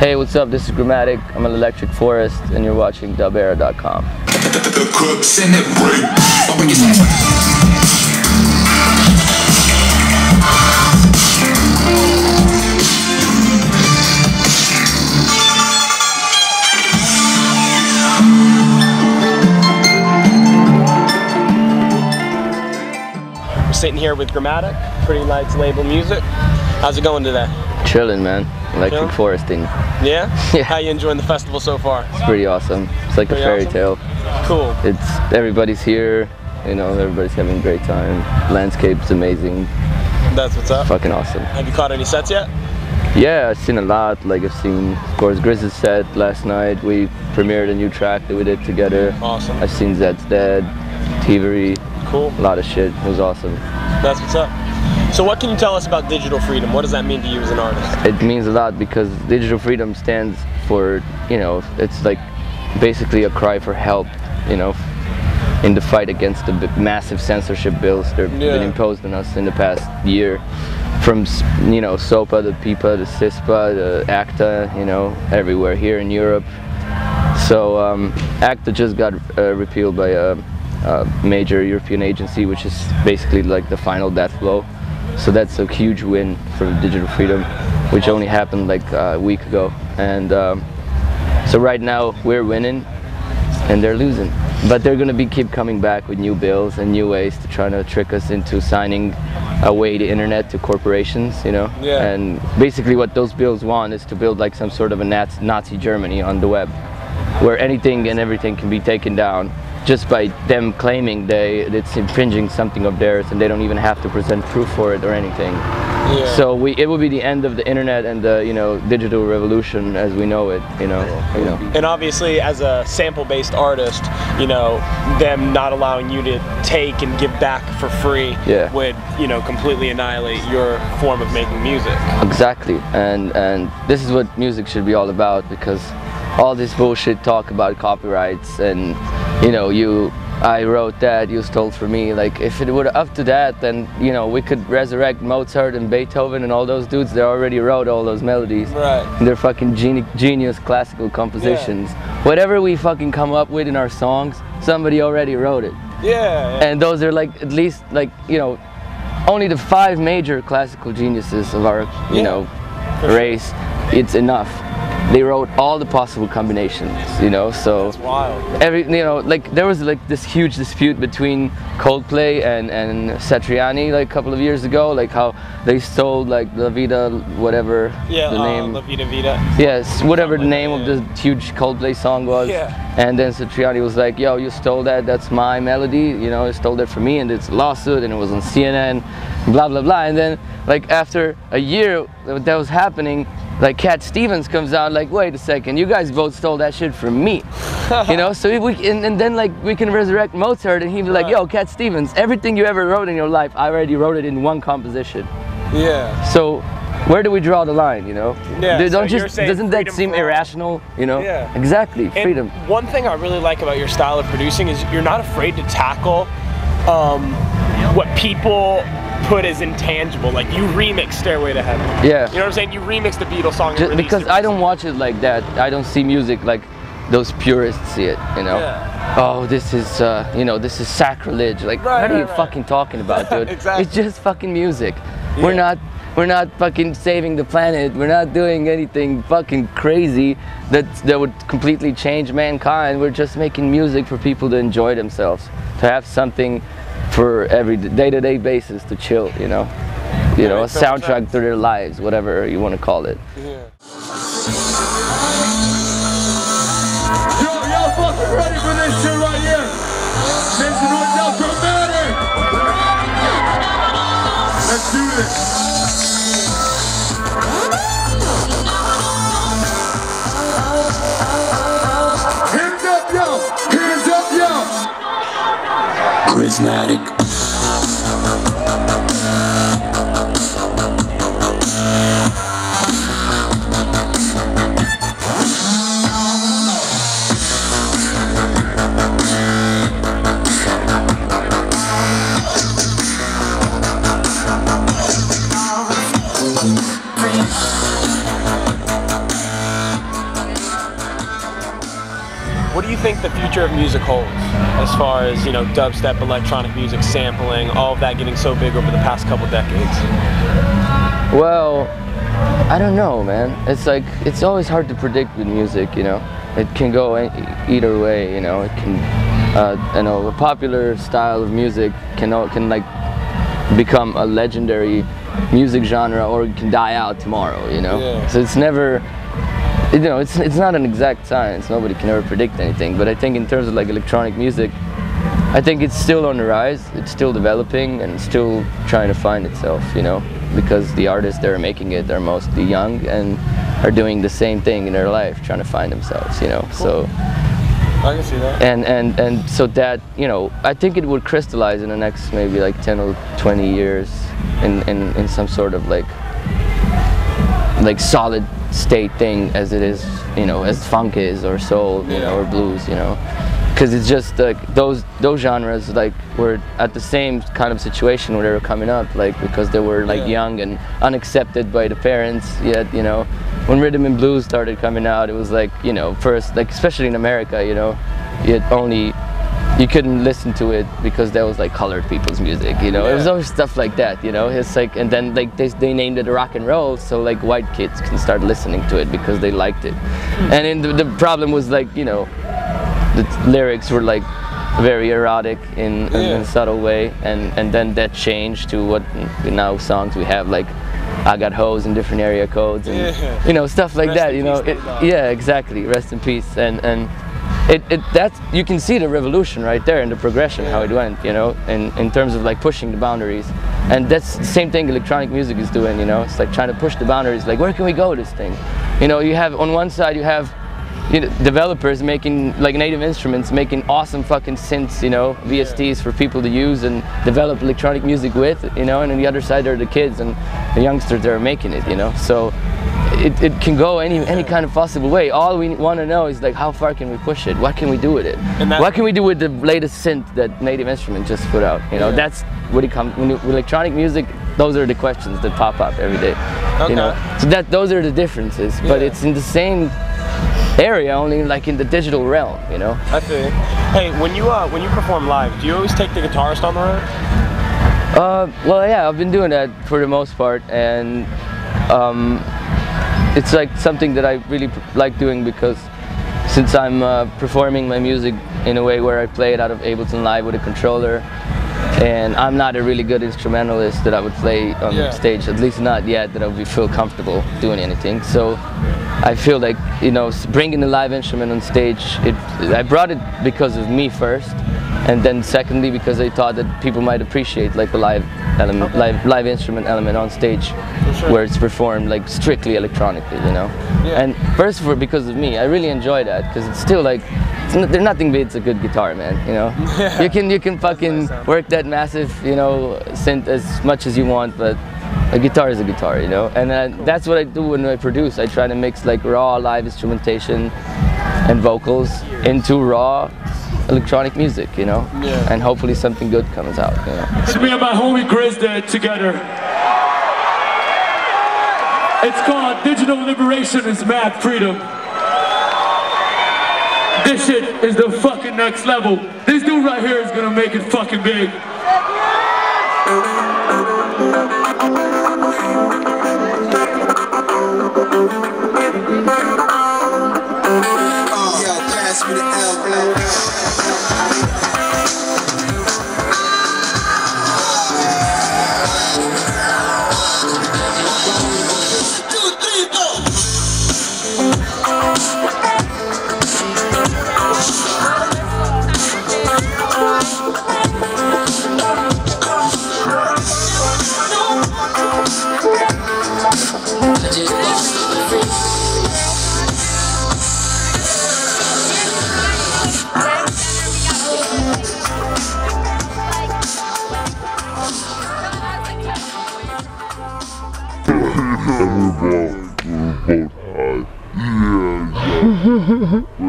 Hey, what's up? This is Gramatik. I'm an Electric Forest, and you're watching dubera.com. The crooks in it break. We're sitting here with Gramatik, Pretty Lights label music. How's it going today? Chilling, man. Electric Foresting. Yeah? Yeah. How you enjoying the festival so far? It's pretty awesome. It's like Pretty a fairy awesome? tale. Cool. It's everybody's here. You know, everybody's having a great time. Landscape's amazing. That's what's up. Fucking awesome. Have you caught any sets yet? Yeah, I've seen a lot. Like I've seen, of course, Grizz's set last night. We premiered a new track that we did together. Awesome. I've seen Zed's Dead, Thievery. Cool. A lot of shit. It was awesome. That's what's up. So what can you tell us about digital freedom? What does that mean to you as an artist? It means a lot because digital freedom stands for, you know, it's like basically a cry for help, you know, in the fight against the massive censorship bills that have been imposed on us in the past year. From, you know, SOPA, the PIPA, the CISPA, the ACTA, you know, everywhere here in Europe. So ACTA just got repealed by a major European agency, which is basically like the final death blow. So that's a huge win for digital freedom, which only happened like a week ago. And so right now we're winning and they're losing. But they're gonna keep coming back with new bills and new ways to try to trick us into signing away the internet to corporations, you know? Yeah. And basically what those bills want is to build like some sort of a Nazi Germany on the web, where anything and everything can be taken down just by them claiming it's infringing something of theirs, and they don't even have to present proof for it or anything. Yeah. So it will be the end of the internet and the, you know, digital revolution as we know it, you know. And obviously, as a sample-based artist, you know, them not allowing you to take and give back for free would, you know, completely annihilate your form of making music. Exactly, and this is what music should be all about, because all this bullshit talk about copyrights and, you know, I wrote that, you stole from me. Like, if it were up to that, then, you know, we could resurrect Mozart and Beethoven and all those dudes that already wrote all those melodies. Right. They're fucking genius classical compositions. Yeah. Whatever we fucking come up with in our songs, somebody already wrote it. Yeah. And those are like, at least, like, you know, only the 5 major classical geniuses of our, you know, race. It's enough. They wrote all the possible combinations, you know, so that's wild. you know, like there was like this huge dispute between Coldplay and Satriani like a couple of years ago, like how they stole like La Vida, whatever the name. La Vida Vida. Yes, whatever the name of the huge Coldplay song was. Yeah. And then Satriani was like, yo, you stole that, that's my melody, you know, you stole that from me, and it's a lawsuit, and it was on CNN, blah blah blah. And then like after a year that was happening, like Cat Stevens comes out like, wait a second, you guys both stole that shit from me. You know, so if and then like we can resurrect Mozart, and he'd be like, yo, Cat Stevens, everything you ever wrote in your life, I already wrote it in one composition. Yeah. So where do we draw the line, you know? Yeah, doesn't that seem irrational, you know? Yeah. Exactly, freedom. And one thing I really like about your style of producing is you're not afraid to tackle what people put as intangible. Like, you remix Stairway to Heaven. Yeah. You know what I'm saying? You remix the Beatles song. Just because I don't watch it like that. I don't see music like those purists see it, you know? Yeah. Oh, this is, you know, this is sacrilege. Like, what are you fucking talking about, dude? Exactly. It's just fucking music. Yeah. We're not fucking saving the planet. We're not doing anything fucking crazy that would completely change mankind. We're just making music for people to enjoy themselves, to have something for every day-to-day basis to chill, you know? You know, a soundtrack to their lives, whatever you want to call it. Yeah. Y'all fucking ready for this shit right here? Make some noise out, Gramatik! Let's do this. Hands up, yo! Hands up, yo! Gramatik. what do you think the future of music holds as far as, you know, dubstep, electronic music, sampling, all of that getting so big over the past couple decades? Well, I don't know, man. It's like, it's always hard to predict with music, you know. It can go either way, you know. It can, you know, a popular style of music can like become a legendary music genre, or it can die out tomorrow, you know. Yeah. So it's never, you know, it's not an exact science. Nobody can ever predict anything. But I think in terms of like electronic music, I think it's still on the rise. It's still developing and still trying to find itself, you know, because the artists that are making it are mostly young and are doing the same thing in their life, trying to find themselves, you know. Cool. So I can see that. And so that, you know, I think it would crystallize in the next maybe like 10 or 20 years in some sort of like solid state thing, as it is, you know, as funk is, or soul, you know, or blues, you know. Because it's just like those genres like were at the same kind of situation where they were coming up, like because they were like young and unaccepted by the parents. Yet, you know, when rhythm and blues started coming out, it was like, you know, first, like especially in America, you know, you couldn't listen to it because that was like colored people's music, you know. It was always stuff like that, you know. It's like, and then like they named it rock and roll, so like white kids can start listening to it because they liked it. And then the problem was like, you know, the lyrics were like very erotic in a subtle way, and then that changed to what now songs we have, like I got hoes in different area codes and you know, stuff like that, you know. Yeah, exactly. Rest in peace. And that's, you can see the revolution right there in the progression, how it went, you know, in terms of like pushing the boundaries. And that's the same thing electronic music is doing, you know. It's like trying to push the boundaries, like where can we go with this thing? You know, you have on one side you have, you know, developers making like native instruments, making awesome fucking synths, you know, VSTs for people to use and develop electronic music with, you know. And on the other side are the kids and the youngsters that are making it, you know. So it can go any kind of possible way. All we want to know is like, how far can we push it? What can we do with it? What can we do with the latest synth that Native Instrument just put out? You know, that's what it comes with electronic music. Those are the questions that pop up every day. You know, so those are the differences. But it's in the same area, only like in the digital realm, you know. I feel. Hey, when you perform live, do you always take the guitarist on the road? Well, yeah, I've been doing that for the most part, and it's like something that I really like doing, because since I'm performing my music in a way where I play it out of Ableton Live with a controller, and I'm not a really good instrumentalist that I would play on stage, at least not yet, that I would feel comfortable doing anything. So I feel like, you know, bringing the live instrument on stage, I brought it because of me first, and then secondly because I thought that people might appreciate like the live element, live instrument element on stage, where it's performed like strictly electronically, you know. And first because of me, I really enjoy that, because it's still like, there's nothing beats a good guitar, man, you know. You can fucking work that massive, you know, synth as much as you want, but a guitar is a guitar, you know. And that's what I do when I produce. I try to mix like raw live instrumentation and vocals into raw electronic music, you know. And hopefully something good comes out, you know. So me and my homie Grizz did it together. It's called Digital Liberation is Mad Freedom. This shit is the fucking next level. This dude right here is gonna make it fucking big. Pass me the L. We're both high. Yeah.